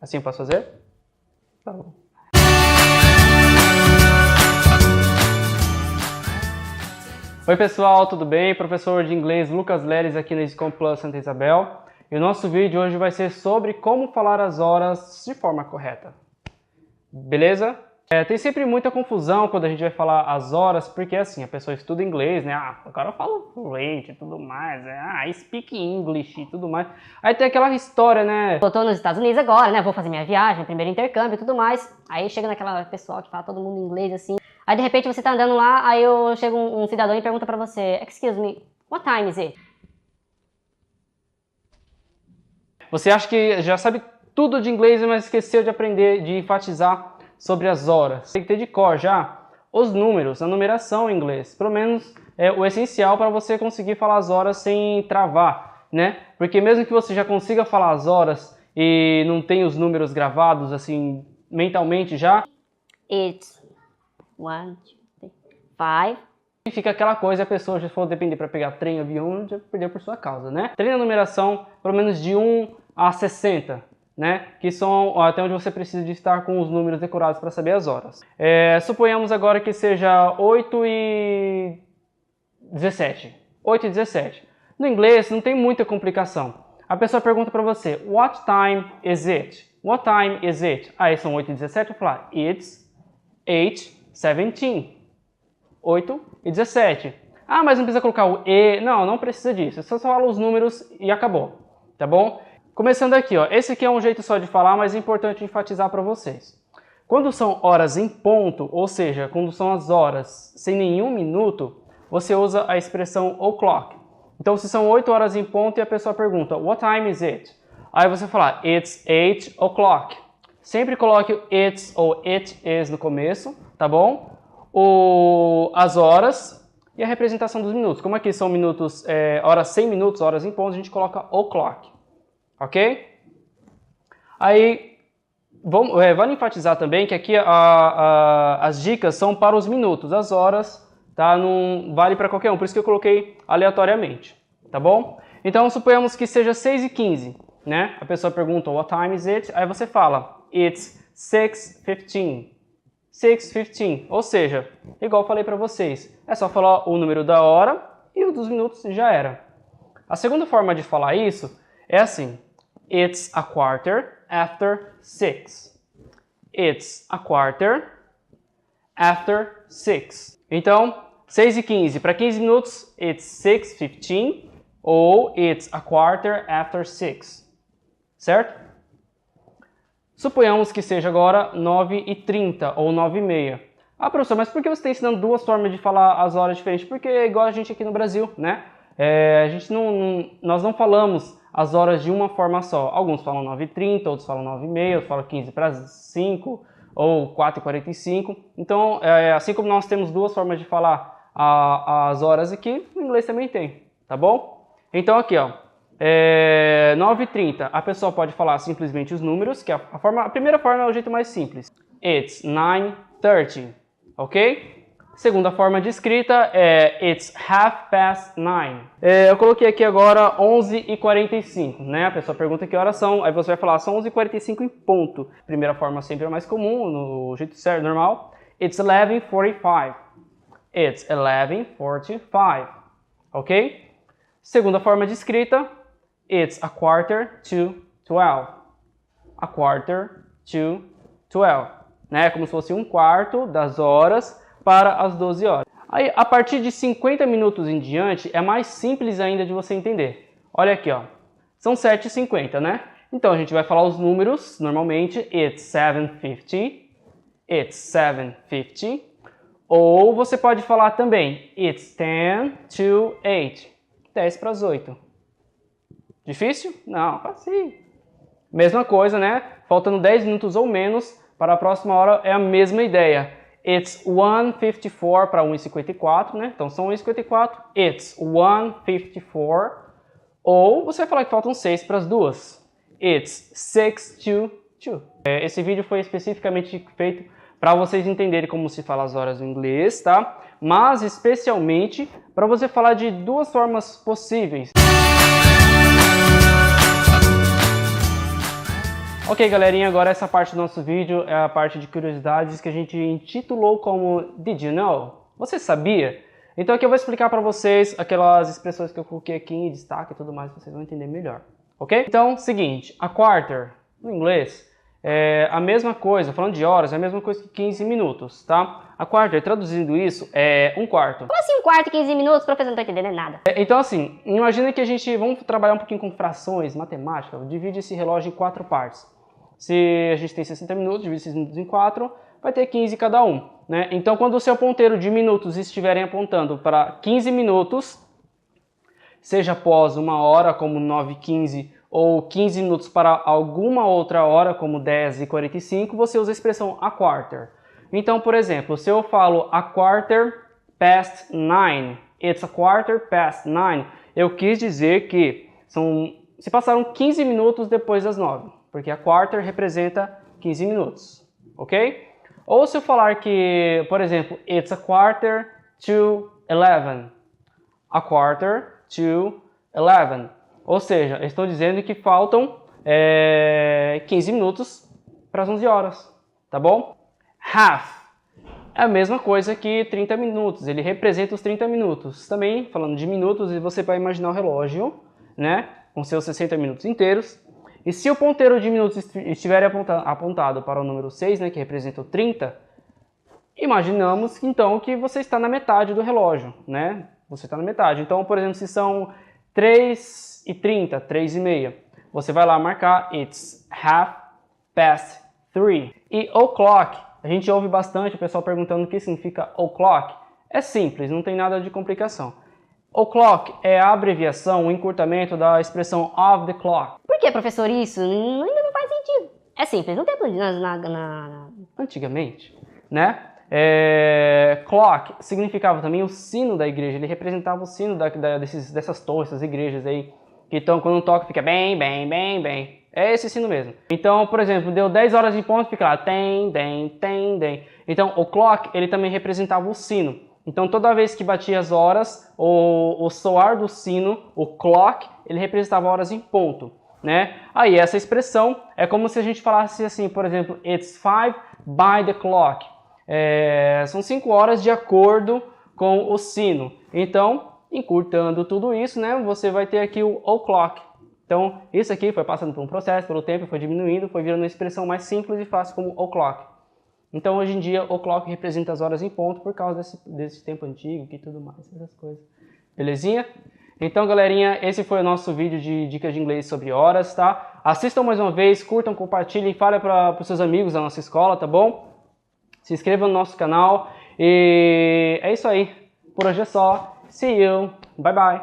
Assim eu posso fazer? Tá bom. Oi pessoal, tudo bem? Professor de inglês Lucas Leles aqui na Scom Plus Santa Isabel. E o nosso vídeo hoje vai ser sobre como falar as horas de forma correta. Beleza? Tem sempre muita confusão quando a gente vai falar as horas, porque assim, a pessoa estuda inglês, né? Agora eu falo fluente e tudo mais, speak English e tudo mais. Aí tem aquela história, né? Eu tô nos Estados Unidos agora, né? Vou fazer minha viagem, primeiro intercâmbio e tudo mais. Aí chega naquela pessoal que fala todo mundo inglês assim. Aí de repente você tá andando lá, aí chega um cidadão e pergunta pra você: Excuse me, what time is it? Você acha que já sabe tudo de inglês, mas esqueceu de aprender, de enfatizar sobre as horas. Tem que ter de cor já os números, a numeração em inglês. Pelo menos é o essencial para você conseguir falar as horas sem travar, né? Porque mesmo que você já consiga falar as horas e não tenha os números gravados assim mentalmente já, It's 1, 2, 3, 5. e fica aquela coisa, a pessoa já for depender para pegar trem, avião, já perdeu por sua causa, né? Treina a numeração pelo menos de 1 a 60. Né? Que são até onde você precisa de estar com os números decorados para saber as horas. Suponhamos agora que seja 8 e 17. 8 e 17. No inglês não tem muita complicação. A pessoa pergunta para você: What time is it? What time is it? Aí são 8 e 17, eu vou falar It's 8:17. 8 e 17. Mas não precisa colocar o E. Não precisa disso. Você só fala os números e acabou. Tá bom? Começando aqui, ó. Esse aqui é um jeito só de falar, mas é importante enfatizar para vocês. Quando são horas em ponto, ou seja, quando são as horas sem nenhum minuto, você usa a expressão o'clock. Então, se são 8 horas em ponto e a pessoa pergunta, What time is it? Aí você fala, It's 8 o'clock. Sempre coloque o it's ou it is no começo, tá bom? As horas e a representação dos minutos. Como aqui são minutos, horas sem minutos, horas em ponto, a gente coloca o'clock. Ok? Aí, vale enfatizar também que aqui as dicas são para os minutos, as horas, tá? Não vale para qualquer um, por isso que eu coloquei aleatoriamente, tá bom? Então, suponhamos que seja 6:15, né? A pessoa pergunta, what time is it? Aí você fala, it's 6:15. 6:15, ou seja, igual eu falei para vocês, é só falar o número da hora e o dos minutos já era. A segunda forma de falar isso é assim, It's a quarter after 6. It's a quarter after 6. Então, 6:15. Para 15 minutos, it's 6:15 ou it's a quarter after 6. Certo? Suponhamos que seja agora 9:30 ou 9:30. Professor, mas por que você está ensinando duas formas de falar as horas diferentes? Porque é igual a gente aqui no Brasil, né? Nós não falamos as horas de uma forma só. Alguns falam 9:30, outros falam 9:30, outros falam 15:05 ou 4:45. Então, assim como nós temos duas formas de falar as horas aqui, no inglês também tem, tá bom? Então aqui, ó, 9:30, a pessoa pode falar simplesmente os números, que a primeira forma é o jeito mais simples. It's 9:30, ok? Segunda forma de escrita é It's 9:30. Eu coloquei aqui agora 11:45, né? A pessoa pergunta que horas são, aí você vai falar são 11:45 em ponto. Primeira forma sempre é mais comum, no jeito certo, normal. It's 11:45. It's 11:45. Ok? Segunda forma de escrita, It's a quarter to 12. A quarter to 12. Né? Como se fosse um quarto das horas para as 12 horas. Aí, a partir de 50 minutos em diante, é mais simples ainda de você entender. Olha aqui, ó. São 7:50, né? Então, a gente vai falar os números, normalmente, it's 7:50, it's 7:50. Ou você pode falar também, it's 10 to 8, 10 para as 8. Difícil? Não, fácil. Mesma coisa, né? Faltando 10 minutos ou menos, para a próxima hora é a mesma ideia. It's 1:54 para 1:54, né? Então são 1:54. It's 1:54. Ou você vai falar que faltam 6 para as 2. It's 6 to 2. Esse vídeo foi especificamente feito para vocês entenderem como se fala as horas em inglês, tá? Mas especialmente para você falar de duas formas possíveis. Ok, galerinha, agora essa parte do nosso vídeo é a parte de curiosidades que a gente intitulou como Did you know? Você sabia? Então aqui eu vou explicar para vocês aquelas expressões que eu coloquei aqui em destaque e tudo mais, vocês vão entender melhor. Ok? Então, seguinte, a quarter, no inglês, é a mesma coisa, falando de horas, é a mesma coisa que 15 minutos, tá? A quarter, traduzindo isso, é um quarto. Como assim um quarto, 15 minutos, professor? Não tô entendendo nada. Então assim, imagina que vamos trabalhar um pouquinho com frações, matemática, divide esse relógio em 4 partes. Se a gente tem 60 minutos, divide esses minutos em 4, vai ter 15 cada um, né? Então quando o seu ponteiro de minutos estiverem apontando para 15 minutos, seja após uma hora, como 9h15, ou 15 minutos para alguma outra hora, como 10h45, você usa a expressão a quarter. Então, por exemplo, se eu falo a quarter past 9, it's a quarter past 9, eu quis dizer que se passaram 15 minutos depois das 9, porque a quarter representa 15 minutos, ok? Ou se eu falar que, por exemplo, it's a quarter to 11, a quarter to 11, ou seja, eu estou dizendo que faltam 15 minutos para as 11 horas, tá bom? Half é a mesma coisa que 30 minutos, ele representa os 30 minutos. Também, falando de minutos, você vai imaginar o relógio, né, com seus 60 minutos inteiros. E se o ponteiro de minutos estiver apontado para o número 6, né, que representa o 30, imaginamos então que você está na metade do relógio, né? Você está na metade. Então, por exemplo, se são 3h30, 3h30, você vai lá marcar it's half past 3. E o'clock, a gente ouve bastante o pessoal perguntando o que significa o'clock. É simples, não tem nada de complicação. O'clock é a abreviação, o encurtamento da expressão of the clock. Por que, professor, isso? Ainda não faz sentido. É simples, não tem Antigamente, né? Clock significava também o sino da igreja, ele representava o sino dessas torres, essas igrejas aí, que então quando toca fica bem, bem, bem, bem. É esse sino mesmo. Então, por exemplo, deu 10 horas em ponto, fica lá, tem, tem, tem, tem. Então, o clock, ele também representava o sino. Então, toda vez que batia as horas, o soar do sino, o clock, ele representava horas em ponto, né? Aí, essa expressão é como se a gente falasse assim, por exemplo, it's 5 by the clock. São 5 horas de acordo com o sino. Então, encurtando tudo isso, né, você vai ter aqui o o'clock. Então, isso aqui foi passando por um processo, pelo tempo, foi diminuindo, foi virando uma expressão mais simples e fácil como o'clock. Então, hoje em dia, o'clock representa as horas em ponto por causa desse tempo antigo e tudo mais, essas coisas. Belezinha? Então, galerinha, esse foi o nosso vídeo de dicas de inglês sobre horas, tá? Assistam mais uma vez, curtam, compartilhem, falem para os seus amigos da nossa escola, tá bom? Se inscrevam no nosso canal e é isso aí. Por hoje é só. See you. Bye bye.